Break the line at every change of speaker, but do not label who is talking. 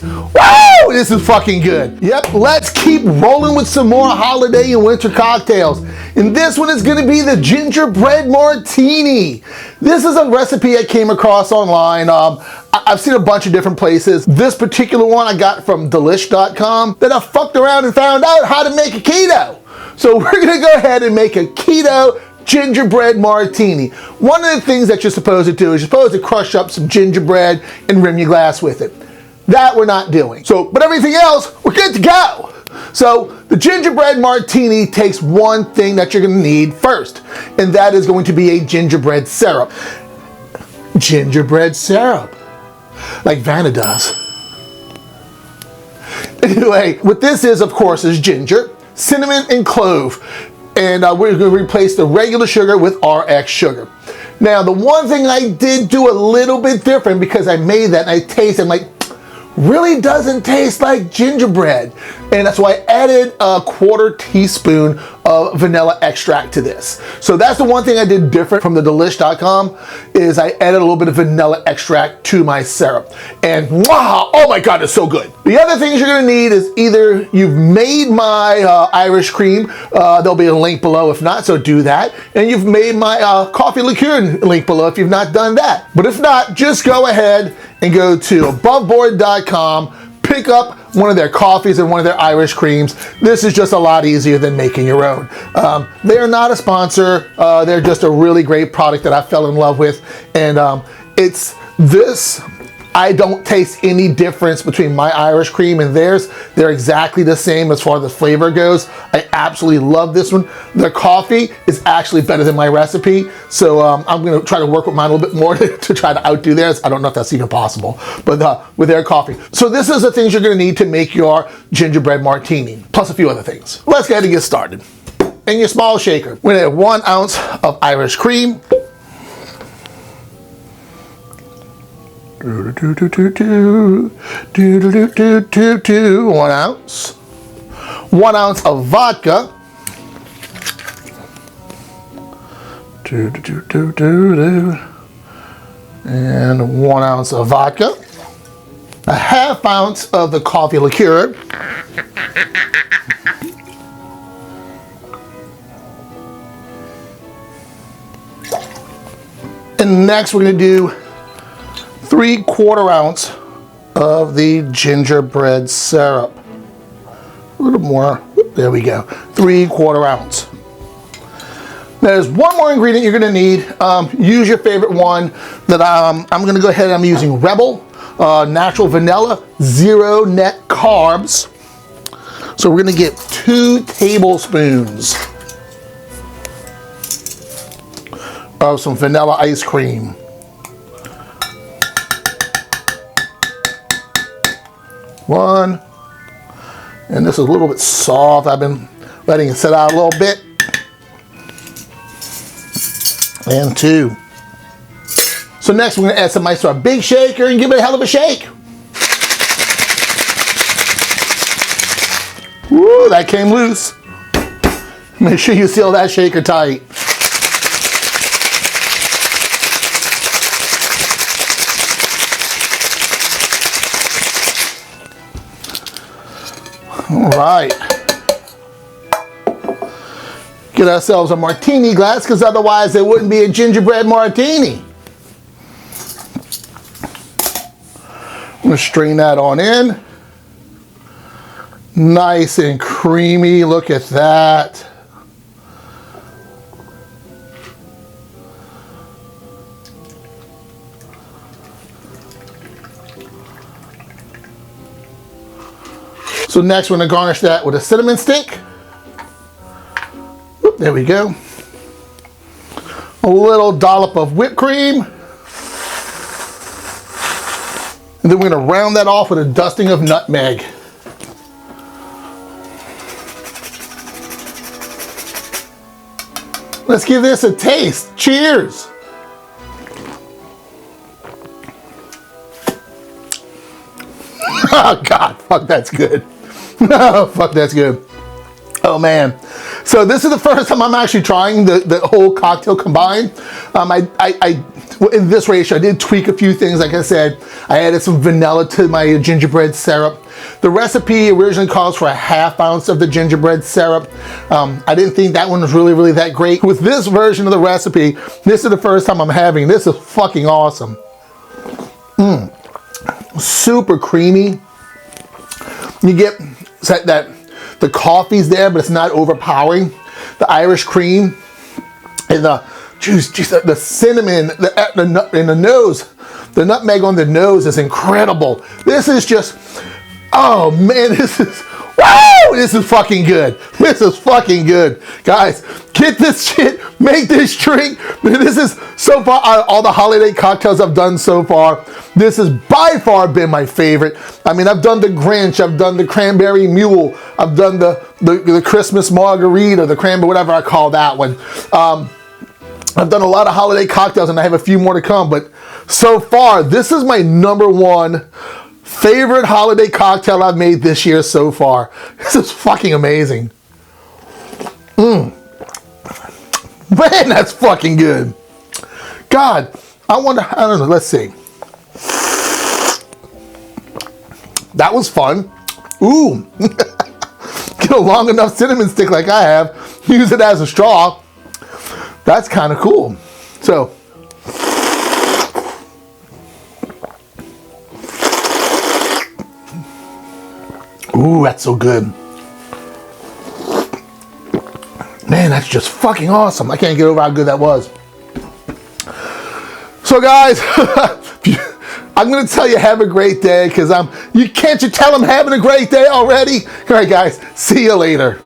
Woo! This is fucking good. Yep, let's keep rolling with some more holiday and winter cocktails. And this one is gonna be the Gingerbread Martini. This is a recipe I came across online. I've seen a bunch of different places. This particular one I got from delish.com. Then I fucked around and found out how to make a keto. So we're gonna go ahead and make a keto gingerbread martini. One of the things that you're supposed to do is you're supposed to crush up some gingerbread and rim your glass with it. That we're not doing. But everything else, we're good to go. So the gingerbread martini takes one thing that you're gonna need first, and that is going to be a gingerbread syrup. Gingerbread syrup, like Vanna does. Anyway, what this is, of course, is ginger, cinnamon, and clove. And we're gonna replace the regular sugar with RX sugar. Now, the one thing I did do a little bit different because I made that and I tasted, I'm like, really doesn't taste like gingerbread. And that's why I added a 1/4 teaspoon of vanilla extract to this. So that's the one thing I did different from the delish.com is I added a little bit of vanilla extract to my syrup. And wow, oh my God, it's so good. The other things you're gonna need is either you've made my Irish cream, there'll be a link below if not, so do that. And you've made my coffee liqueur, link below if you've not done that. But if not, just go ahead and go to Aboveboard.com, pick up one of their coffees and one of their Irish creams. This is just a lot easier than making your own. They are not a sponsor. They're just a really great product that I fell in love with. And it's this. I don't taste any difference between my Irish cream and theirs. They're exactly the same as far as the flavor goes. I absolutely love this one. Their coffee is actually better than my recipe. So I'm gonna try to work with mine a little bit more to try to outdo theirs. I don't know if that's even possible, but with their coffee. So this is the things you're gonna need to make your gingerbread martini, plus a few other things. Let's go ahead and get started. In your small shaker, we're gonna have 1 ounce of Irish cream. 1 ounce. 1 ounce of vodka. And 1 ounce of vodka. 1/2 ounce of the coffee liqueur. And next we're going to do 3/4 ounce of the gingerbread syrup. A little more, there we go, 3/4 ounce. There's one more ingredient you're gonna need. Use your favorite one that I'm gonna go ahead and I'm using Rebel, natural vanilla, 0 net carbs. So we're gonna get 2 tablespoons of some vanilla ice cream. 1, and this is a little bit soft. I've been letting it sit out a little bit. And 2. So next we're gonna add some ice to our big shaker and give it a hell of a shake. Woo, that came loose. Make sure you seal that shaker tight. All right. Get ourselves a martini glass because otherwise there wouldn't be a gingerbread martini. I'm going to strain that on in. Nice and creamy. Look at that. So next we're gonna garnish that with a cinnamon stick. Oop, there we go. A little dollop of whipped cream. And then we're gonna round that off with a dusting of nutmeg. Let's give this a taste. Cheers. Oh God, fuck, that's good. Oh, fuck, that's good. Oh man. So this is the first time I'm actually trying the whole cocktail combined. well, in this ratio, I did tweak a few things. Like I said, I added some vanilla to my gingerbread syrup. The recipe originally calls for a ½ ounce of the gingerbread syrup. I didn't think that one was really that great. With this version of the recipe, this is the first time I'm having. This is fucking awesome. Super creamy. You get that the coffee's there, but it's not overpowering. The Irish cream and the juice, the cinnamon, in the nose, the nutmeg on the nose is incredible. This is just, oh man, this is, wow, this is fucking good. This is fucking good. Guys, get this shit, make this drink. This is, so far, all the holiday cocktails I've done so far, this has by far been my favorite. I mean, I've done the Grinch, I've done the Cranberry Mule, I've done the Christmas Margarita, the Cranberry, whatever I call that one. I've done a lot of holiday cocktails and I have a few more to come, but so far, this is my #1 favorite holiday cocktail I've made this year so far. This is fucking amazing. Man, that's fucking good. God, I don't know, let's see. That was fun. Ooh. Get a long enough cinnamon stick like I have, use it as a straw. That's kind of cool. So, ooh, that's so good. Man, that's just fucking awesome. I can't get over how good that was. So guys, I'm gonna tell you have a great day because can't you tell I'm having a great day already? All right guys, see you later.